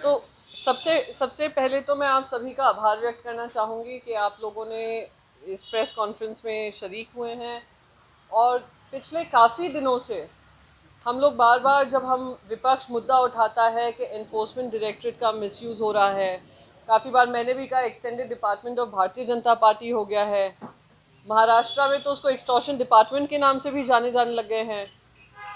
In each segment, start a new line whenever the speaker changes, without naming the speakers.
तो सबसे सबसे पहले तो मैं आप सभी का आभार व्यक्त करना चाहूँगी कि आप लोगों ने इस प्रेस कॉन्फ्रेंस में शरीक हुए हैं। और पिछले काफ़ी दिनों से हम लोग बार बार जब हम विपक्ष मुद्दा उठाता है कि एनफोर्समेंट डायरेक्टरेट का मिसयूज़ हो रहा है, काफ़ी बार मैंने भी कहा extended department of Bharatiya Janata party हो गया है, महाराष्ट्र में तो उसको एक्सटॉर्शन डिपार्टमेंट के नाम से भी जाने लग गए हैं।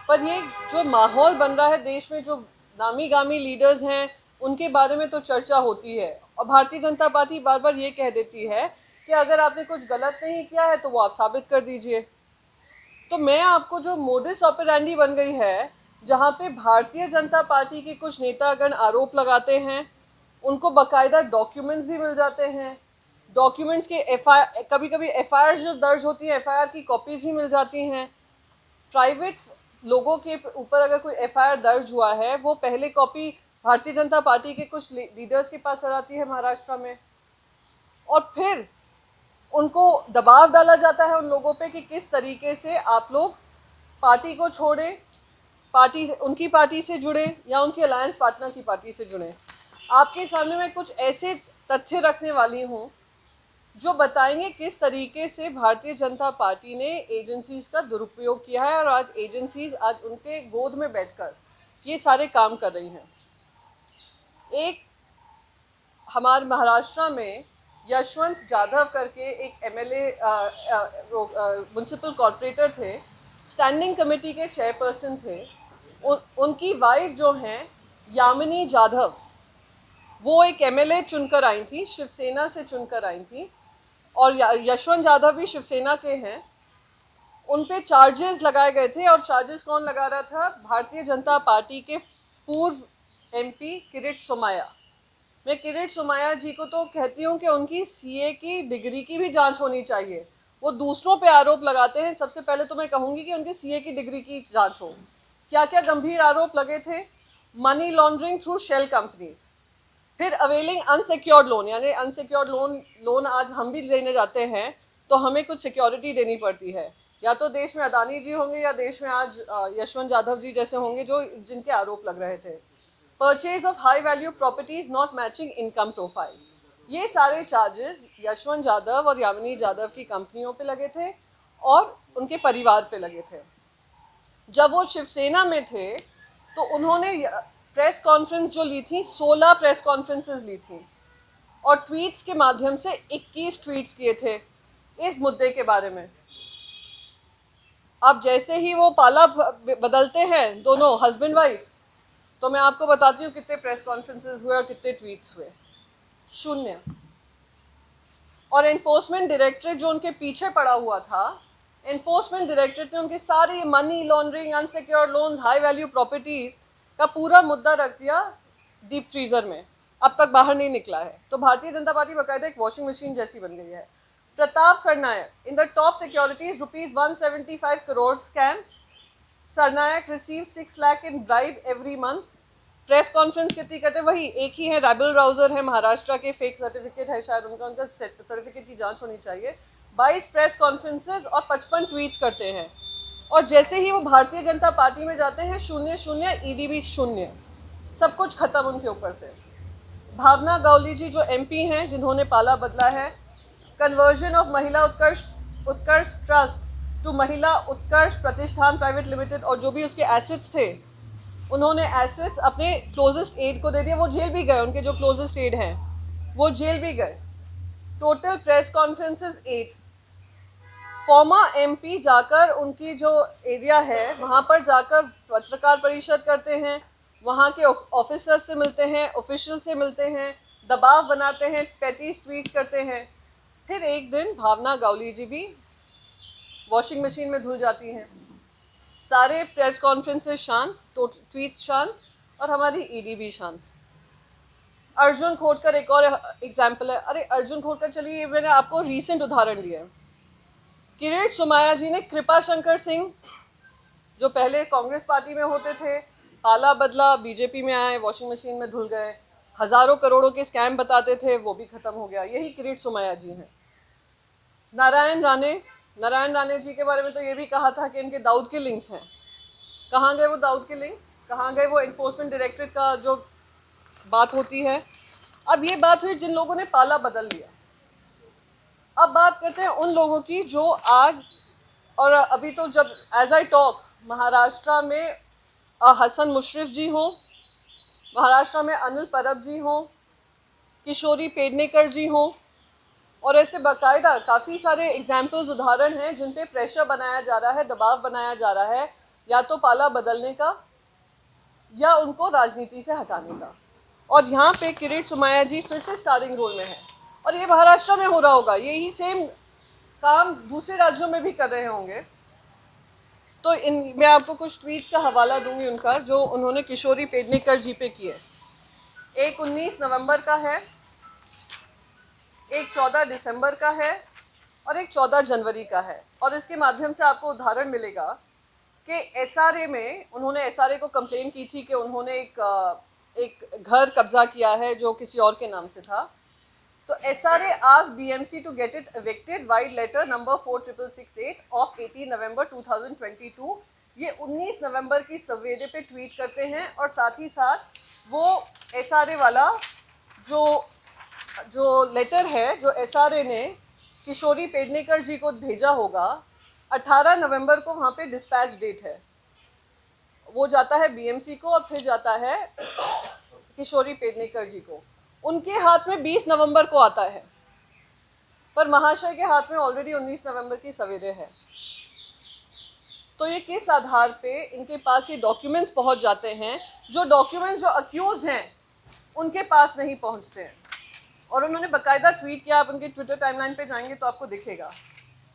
पर ये जो माहौल बन रहा है देश में, जो नामी गामी लीडर्स हैं उनके बारे में तो चर्चा होती है, और भारतीय जनता पार्टी बार बार ये कह देती है कि अगर आपने कुछ गलत नहीं किया है तो वो आप साबित कर दीजिए। तो मैं आपको जो मोडिस ऑपरेंडी बन गई है, जहाँ पे भारतीय जनता पार्टी के कुछ नेतागण आरोप लगाते हैं, उनको बकायदा डॉक्यूमेंट्स भी मिल जाते हैं, डॉक्यूमेंट्स के कभी कभी एफआईआर जो दर्ज होती है एफआईआर की कॉपीज भी मिल जाती हैं। प्राइवेट लोगों के ऊपर अगर कोई एफआईआर दर्ज हुआ है, वो पहले कॉपी भारतीय जनता पार्टी के कुछ लीडर्स के पास जाती है महाराष्ट्र में, और फिर उनको दबाव डाला जाता है उन लोगों पे कि किस तरीके से आप लोग पार्टी को छोड़ें, उनकी पार्टी से जुड़े या उनकी अलायंस पार्टनर की पार्टी से जुड़े। आपके सामने मैं कुछ ऐसे तथ्य रखने वाली हूँ जो बताएंगे किस तरीके से भारतीय जनता पार्टी ने एजेंसीज का दुरुपयोग किया है, और आज एजेंसीज आज उनके गोद में बैठकर ये सारे काम कर रही हैं। एक हमारे महाराष्ट्र में यशवंत जाधव करके एक एमएलए म्युनिसिपल कॉर्पोरेटर थे, स्टैंडिंग कमेटी के चेयरपर्सन थे। उनकी वाइफ जो हैं यामिनी जाधव, वो एक एमएलए चुनकर आई थी, शिवसेना से चुनकर आई थी, और यशवंत जाधव भी शिवसेना के हैं। उन पे चार्जेस लगाए गए थे, और चार्जेस कौन लगा रहा था? भारतीय जनता पार्टी के पूर्व एमपी किरीट सोमैया। मैं किरीट सोमैया जी को तो कहती हूँ कि उनकी सीए की डिग्री की भी जांच होनी चाहिए। वो दूसरों पे आरोप लगाते हैं, सबसे पहले तो मैं कहूँगी कि उनके सीए की डिग्री की जांच हो। क्या क्या गंभीर आरोप लगे थे? Money laundering through shell companies, फिर अवेलिंग अनसिक्योर्ड लोन, यानी अनसिक्योर्ड लोन आज हम भी लेने जाते हैं तो हमें कुछ सिक्योरिटी देनी पड़ती है, या तो देश में अदानी जी होंगे या देश में आज यशवंत जाधव जी जैसे होंगे जो जिनके आरोप लग रहे थे। Purchase of high value properties not matching income profile, ये सारे चार्जेस यशवंत जाधव और यामिनी जाधव की कंपनियों पे लगे थे और उनके परिवार पे लगे थे। जब वो शिवसेना में थे तो उन्होंने प्रेस कॉन्फ्रेंस जो ली थी, 16 प्रेस कॉन्फ्रेंसेस ली थी, और ट्वीट्स के माध्यम से 21 ट्वीट्स किए थे इस मुद्दे के बारे में। अब जैसे ही वो पाला बदलते हैं दोनों हस्बैंड वाइफ, तो मैं आपको बताती हूँ कितने प्रेस कॉन्फ्रेंसेस हुए और कितने ट्वीट्स हुए। 0। और एनफोर्समेंट डायरेक्टरेट जो उनके पीछे पड़ा हुआ था, एनफोर्समेंट डायरेक्टरेट ने उनके सारी money laundering, unsecured loans, high value properties का पूरा मुद्दा रख दिया डीप फ्रीजर में, अब तक बाहर नहीं निकला है। तो भारतीय जनता पार्टी बाकायदा एक वॉशिंग मशीन जैसी बन गई है। Pratap Sarnaik in the top securities ₹175 crore scam, Sarnaik receive 6 lakh in bribe every month. Press conference कितनी करते? वही एक ही है, रैबल राउजर है, महाराष्ट्र के, फेक सर्टिफिकेट है शायद उनका सर्टिफिकेट की जांच होनी चाहिए। 22 प्रेस कॉन्फ्रेंसेस और 55 ट्वीट्स करते हैं, और जैसे ही वो भारतीय जनता पार्टी में जाते हैं 0 ईडी भी 0, सब कुछ खत्म उनके ऊपर से। भावना गौली जी जो एमपी हैं, जिन्होंने पाला बदला है, कन्वर्जन ऑफ महिला उत्कर्ष ट्रस्ट टू महिला उत्कर्ष प्रतिष्ठान प्राइवेट लिमिटेड, और जो भी उसके एसेट्स थे उन्होंने एसेट्स अपने क्लोजेस्ट एड को दे दिया। वो जेल भी गए, उनके जो क्लोजेस्ट एड हैं वो जेल भी गए। Total press conferences 8। Farmer MP जाकर उनकी जो एरिया है वहाँ पर जाकर पत्रकार परिषद करते हैं, वहाँ के ऑफिसर्स से मिलते हैं, ऑफिशियल से मिलते हैं, दबाव बनाते हैं, पेटी ट्वीट करते हैं। फिर एक दिन भावना गौली जी भी वॉशिंग मशीन में धुल जाती हैं। सारे प्रेस कॉन्फ्रेंसेस शांत, ट्वीट्स शांत, और हमारी ईडी भी शांत। अर्जुन खोटकर एक और एग्जाम्पल है। अरे अर्जुन खोटकर, चलिए मैंने आपको रीसेंट उदाहरण दिया। किरीट सोमैया जी ने कृपा शंकर सिंह जो पहले कांग्रेस पार्टी में होते थे, पाला बदला, बीजेपी में आए, वॉशिंग मशीन में धुल गए, हजारों करोड़ों के स्कैम बताते थे, वो भी खत्म हो गया। यही किरीट सोमैया जी हैं। नारायण राणे जी के बारे में तो ये भी कहा था कि इनके दाऊद के लिंक्स हैं। कहाँ गए वो दाऊद के लिंक्स? कहाँ गए वो एनफोर्समेंट डायरेक्टरेट का जो बात होती है। अब ये बात हुई जिन लोगों ने पाला बदल लिया। अब बात करते हैं उन लोगों की जो आज और अभी तो जब एज आई टॉक महाराष्ट्र में हसन मुशर्रफ जी हों, महाराष्ट्र में अनिल परब जी हों, किशोरी पेडनेकर जी हों, और ऐसे बाकायदा काफ़ी सारे एग्जाम्पल्स उदाहरण हैं जिन पे प्रेशर बनाया जा रहा है, दबाव बनाया जा रहा है, या तो पाला बदलने का या उनको राजनीति से हटाने का। और यहाँ पे किरीट सोमैया जी फिर से स्टारिंग रोल में है, और ये महाराष्ट्र में हो रहा होगा, यही सेम काम दूसरे राज्यों में भी कर रहे होंगे। तो मैं आपको कुछ ट्वीट्स का हवाला दूंगी उनका, जो उन्होंने किशोरी पेडनेकर जी पे किए। एक 19 नवंबर का है, एक 14 दिसंबर का है, और एक 14 जनवरी का है। और इसके माध्यम से आपको उदाहरण मिलेगा कि एसआरए में उन्होंने एसआरए को कंप्लेन की थी कि उन्होंने एक घर कब्जा किया है जो किसी और के नाम से था। तो SRA asked BMC to get it evicted vide letter number 46668 of 18 November 2022। ये 19 नवंबर की सवेरे पे ट्वीट करते हैं, और साथ ही साथ वो एसआरए वाला जो लेटर है जो एसआरए ने किशोरी पेडनेकर जी को भेजा होगा, 18 नवंबर को वहाँ पे डिस्पैच डेट है, वो जाता है बीएमसी को और फिर जाता है किशोरी पेडनेकर जी को। उनके हाथ में 20 नवंबर को आता है, पर महाशय के हाथ में ऑलरेडी 19 नवंबर की सवेरे है। तो ये किस आधार पे इनके पास ये डॉक्यूमेंट्स पहुंच जाते हैं, जो डॉक्यूमेंट्स जो अक्यूज्ड हैं उनके पास नहीं पहुंचते हैं। और उन्होंने बकायदा ट्वीट किया, आप उनके ट्विटर टाइमलाइन पे जाएंगे तो आपको दिखेगा।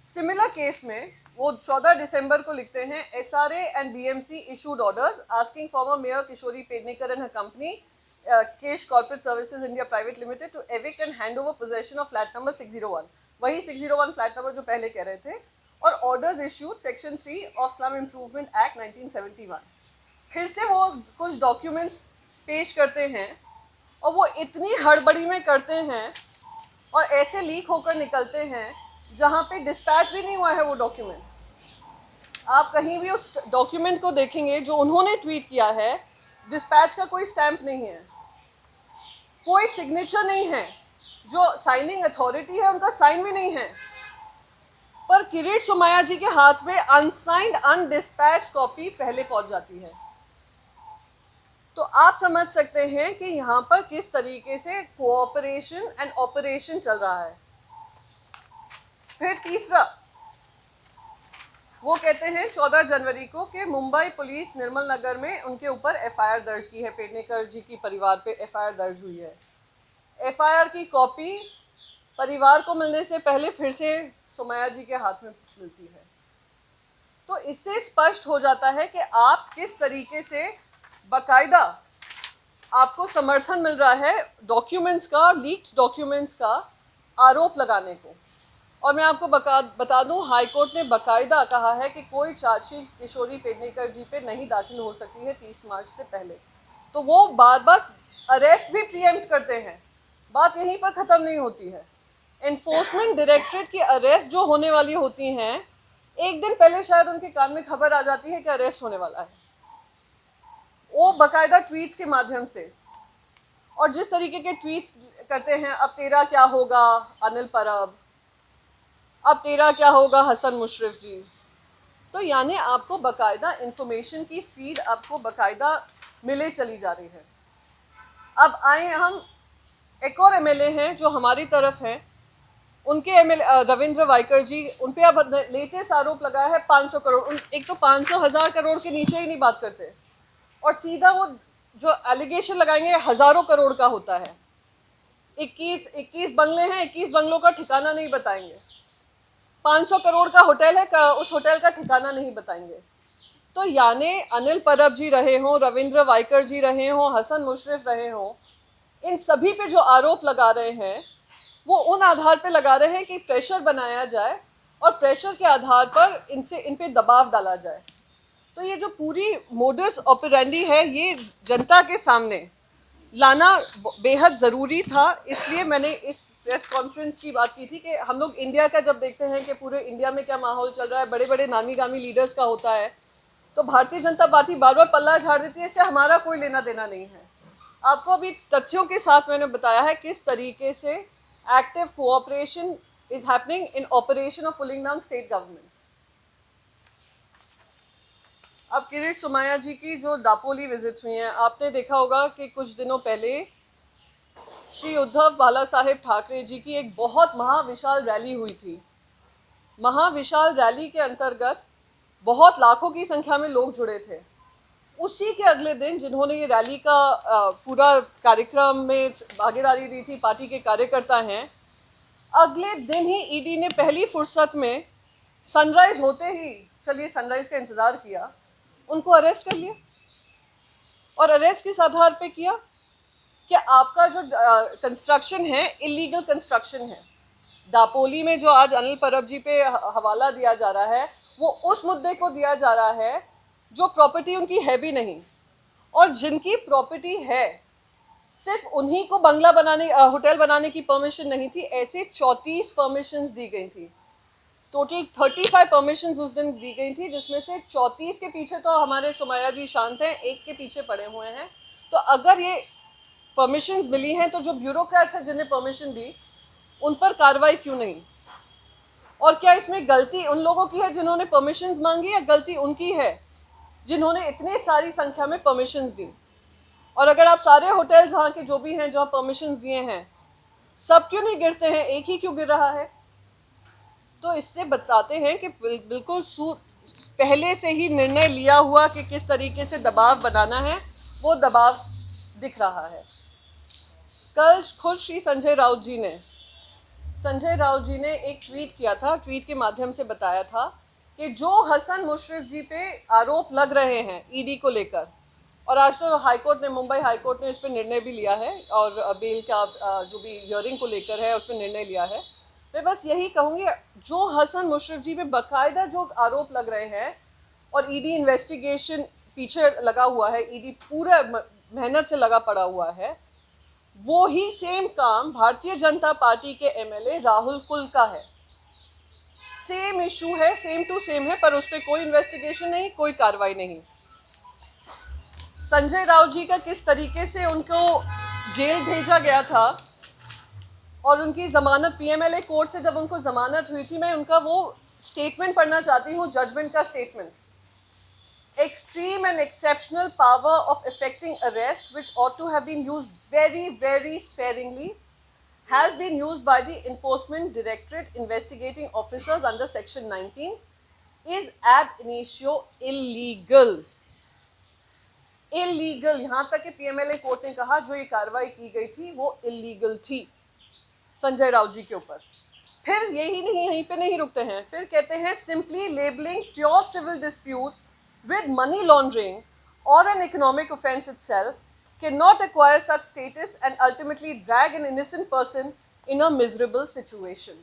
सिमिलर केस में वो 14 दिसंबर को लिखते हैं, SRA and BMC issued orders asking former mayor Kishori Pednekar and her company Kish corporate services India private limited to evict and hand over possession of flat number 601, वही 601 फ्लैट नंबर जो पहले कह रहे थे, और orders issued section 3 of slum improvement act 1971। फिर से वो कुछ डॉक्यूमेंट्स पेश करते हैं, और वो इतनी हड़बड़ी में करते हैं और ऐसे लीक होकर निकलते हैं जहाँ पे डिस्पैच भी नहीं हुआ है वो डॉक्यूमेंट। आप कहीं भी उस डॉक्यूमेंट को देखेंगे जो उन्होंने ट्वीट किया है, डिस्पैच का कोई स्टैंप नहीं है, कोई सिग्नेचर नहीं है, जो साइनिंग अथॉरिटी है उनका साइन भी नहीं है, पर किरीट सोमैया जी के हाथ में अनसाइंड अनडिस्पैच कॉपी पहले पहुंच जाती है। तो आप समझ सकते हैं कि यहाँ पर किस तरीके से कोऑपरेशन एंड ऑपरेशन चल रहा है। फिर तीसरा, वो कहते हैं 14 जनवरी को कि मुंबई पुलिस निर्मल नगर में उनके ऊपर एफआईआर दर्ज की है, पेडनेकर जी की परिवार पे एफआईआर दर्ज हुई है। एफआईआर की कॉपी परिवार को मिलने से पहले फिर से सोमैया जी के हाथ में मिलती है। तो इससे स्पष्ट हो जाता है कि आप किस तरीके से बाकायदा आपको समर्थन मिल रहा है डॉक्यूमेंट्स का, लीक्ड डॉक्यूमेंट्स का आरोप लगाने को। और मैं आपको बता दूं, हाईकोर्ट ने बाकायदा कहा है कि कोई चार्जशीट किशोरी पेडनेकर जी पे नहीं दाखिल हो सकती है 30 मार्च से पहले। तो वो बार बार अरेस्ट भी प्रीएम्प्ट करते हैं, बात यहीं पर ख़त्म नहीं होती है। एनफोर्समेंट डायरेक्टरेट की अरेस्ट जो होने वाली होती हैं, एक दिन पहले शायद उनके कान में खबर आ जाती है कि अरेस्ट होने वाला है, वो बाकायदा ट्वीट्स के माध्यम से। और जिस तरीके के ट्वीट्स करते हैं, अब तेरा क्या होगा अनिल परब, अब तेरा क्या होगा हसन मुशर्रफ जी। तो यानी आपको बाकायदा इंफॉर्मेशन की फीड आपको बाकायदा मिले चली जा रही है। अब आए हम एक और एमएलए हैं जो हमारी तरफ हैं, उनके एमएलए रविंद्र वाइकर जी, उन पे अब लेटेस्ट आरोप लगाया है 500 करोड़। एक तो 500,000 करोड़ के नीचे ही नहीं बात करते, और सीधा वो जो एलिगेशन लगाएंगे हजारों करोड़ का होता है। 21 बंगले हैं, 21 बंगलों का ठिकाना नहीं बताएंगे। 500 करोड़ का होटल है, उस होटल का ठिकाना नहीं बताएंगे। तो यानी अनिल परब जी रहे हों, रविंद्र वाइकर जी रहे हों, हसन मुशर्रफ रहे हों, इन सभी पे जो आरोप लगा रहे हैं वो उन आधार पे लगा रहे हैं कि प्रेशर बनाया जाए और प्रेशर के आधार पर इन पे दबाव डाला जाए। तो ये जो पूरी मोडस ऑपरेंडी है, ये जनता के सामने लाना बेहद ज़रूरी था। इसलिए मैंने इस प्रेस कॉन्फ्रेंस की बात की थी कि हम लोग इंडिया का जब देखते हैं कि पूरे इंडिया में क्या माहौल चल रहा है, बड़े बड़े नामी गामी लीडर्स का होता है, तो भारतीय जनता पार्टी बार बार पल्ला झाड़ देती है, इससे हमारा कोई लेना देना नहीं है। आपको अभी तथ्यों के साथ मैंने बताया है किस तरीके से active cooperation is happening in operation of pulling down state governments. अब किरीट सोमैया जी की जो दापोली विजिट्स हुई हैं, आपने देखा होगा कि कुछ दिनों पहले श्री उद्धव बाला साहेब ठाकरे जी की एक बहुत महाविशाल रैली हुई थी। महाविशाल रैली के अंतर्गत बहुत लाखों की संख्या में लोग जुड़े थे। उसी के अगले दिन जिन्होंने ये रैली का पूरा कार्यक्रम में भागीदारी दी थी, पार्टी के कार्यकर्ता हैं, अगले दिन ही ईडी ने पहली फुर्सत में सनराइज होते ही, चलिए सनराइज का इंतजार किया, उनको अरेस्ट कर लिया। और अरेस्ट किस आधार पे किया कि आपका जो कंस्ट्रक्शन है इलीगल कंस्ट्रक्शन है। दापोली में जो आज अनिल परब जी पे हवाला दिया जा रहा है वो उस मुद्दे को दिया जा रहा है जो प्रॉपर्टी उनकी है भी नहीं, और जिनकी प्रॉपर्टी है सिर्फ उन्हीं को बंगला बनाने होटल बनाने की परमिशन नहीं थी। ऐसे 34 परमिशंस दी गई थी। टोटल 35 परमिशंस उस दिन दी गई थी, जिसमें से 34 के पीछे तो हमारे सोमैया जी शांत हैं, एक के पीछे पड़े हुए हैं। तो अगर ये परमिशंस मिली हैं तो जो ब्यूरोक्रेट्स हैं जिन्हें परमिशन दी उन पर कार्रवाई क्यों नहीं? और क्या इसमें गलती उन लोगों की है जिन्होंने परमिशंस मांगी, या गलती उनकी है जिन्होंने इतने सारी संख्या में परमिशंस दी? और अगर आप सारे होटल्स वहाँ के जो भी हैं जहाँ परमिशंस दिए हैं, सब क्यों नहीं गिरते हैं, एक ही क्यों गिर रहा है? तो इससे बताते हैं कि बिल्कुल पहले से ही निर्णय लिया हुआ कि किस तरीके से दबाव बनाना है, वो दबाव दिख रहा है। कल खुद श्री संजय राउत जी ने एक ट्वीट किया था, ट्वीट के माध्यम से बताया था कि जो हसन मुशर्रफ जी पे आरोप लग रहे हैं ईडी को लेकर, और आज तो हाईकोर्ट ने, मुंबई हाईकोर्ट ने इस पर निर्णय भी लिया है और बेल का जो भी हियरिंग को लेकर है उस पर निर्णय लिया है। मैं बस यही कहूँगी, जो हसन मुशर्रफ जी पे बाकायदा जो आरोप लग रहे हैं और ईडी इन्वेस्टिगेशन पीछे लगा हुआ है, ईडी पूरा मेहनत से लगा पड़ा हुआ है, वो ही सेम काम भारतीय जनता पार्टी के एमएलए राहुल कुल का है। सेम इशू है, सेम टू सेम है, पर उस पर कोई इन्वेस्टिगेशन नहीं, कोई कार्रवाई नहीं। संजय राउत जी का किस तरीके से उनको जेल भेजा गया था और उनकी जमानत पीएमएलए कोर्ट से जब उनको जमानत हुई थी, मैं उनका वो स्टेटमेंट पढ़ना चाहती हूँ, जजमेंट का statement. Extreme and exceptional power of effecting arrest, which ought to have been used very, very sparingly, has been used by the Enforcement Directorate investigating officers under Section 19, is ab initio illegal. Illegal, यहाँ तक कि PMLA court ने कहा जो ये कार्रवाई की गई थी वो इलीगल थी संजय राउत जी के ऊपर। फिर यही नहीं, यहीं पे नहीं रुकते हैं, फिर कहते हैं simply labeling pure civil disputes with money laundering or an economic offense itself cannot acquire such status and ultimately drag an innocent person in a miserable situation.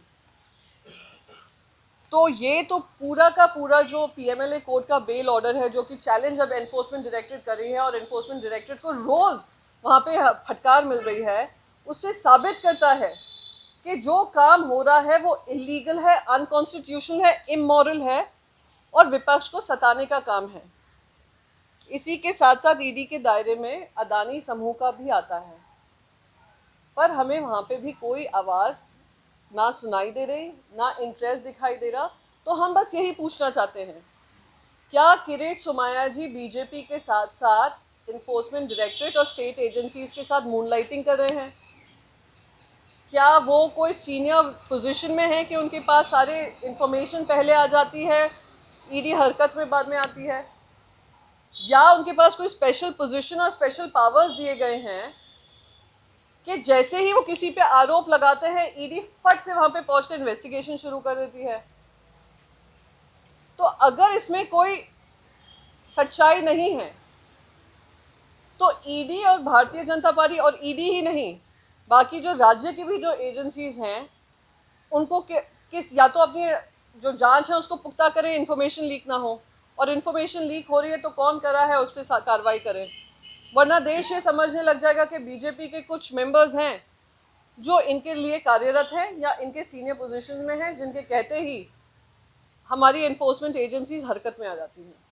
तो ये तो पूरा का पूरा जो पीएमएलए कोर्ट का बेल ऑर्डर है, जो कि चैलेंज अब एनफोर्समेंट डायरेक्टरेट कर रही है और एनफोर्समेंट डायरेक्टरेट को रोज वहाँ पे फटकार मिल रही है, उससे साबित करता है कि जो काम हो रहा है वो इलीगल है, अनकॉन्स्टिट्यूशनल है, इमोरल है और विपक्ष को सताने का काम है। इसी के साथ साथ ईडी के दायरे में अदानी समूह का भी आता है, पर हमें वहाँ पे भी कोई आवाज़ ना सुनाई दे रही, ना इंटरेस्ट दिखाई दे रहा। तो हम बस यही पूछना चाहते हैं, क्या किरीट सोमैया जी बीजेपी के साथ साथ इन्फोर्समेंट डायरेक्टरेट और स्टेट एजेंसीज के साथ मूनलाइटिंग कर रहे हैं? क्या वो कोई सीनियर पोजीशन में है कि उनके पास सारे इंफॉर्मेशन पहले आ जाती है, ईडी हरकत में बाद में आती है? या उनके पास कोई स्पेशल पोजीशन और स्पेशल पावर्स दिए गए हैं कि जैसे ही वो किसी पे आरोप लगाते हैं ईडी फट से वहां पे पहुंचकर इन्वेस्टिगेशन शुरू कर देती है? तो अगर इसमें कोई सच्चाई नहीं है तो ईडी और भारतीय जनता पार्टी, और ईडी ही नहीं बाकी जो राज्य की भी जो एजेंसीज हैं, उनको किस या तो अपनी जो जांच है उसको पुख्ता करें, इन्फॉर्मेशन लीक ना हो, और इन्फॉर्मेशन लीक हो रही है तो कौन कर रहा है उस पर कार्रवाई करें, वरना देश ये समझने लग जाएगा कि बीजेपी के कुछ मेंबर्स हैं जो इनके लिए कार्यरत हैं या इनके सीनियर पोजीशन में हैं, जिनके कहते ही हमारी एनफोर्समेंट एजेंसीज हरकत में आ जाती हैं।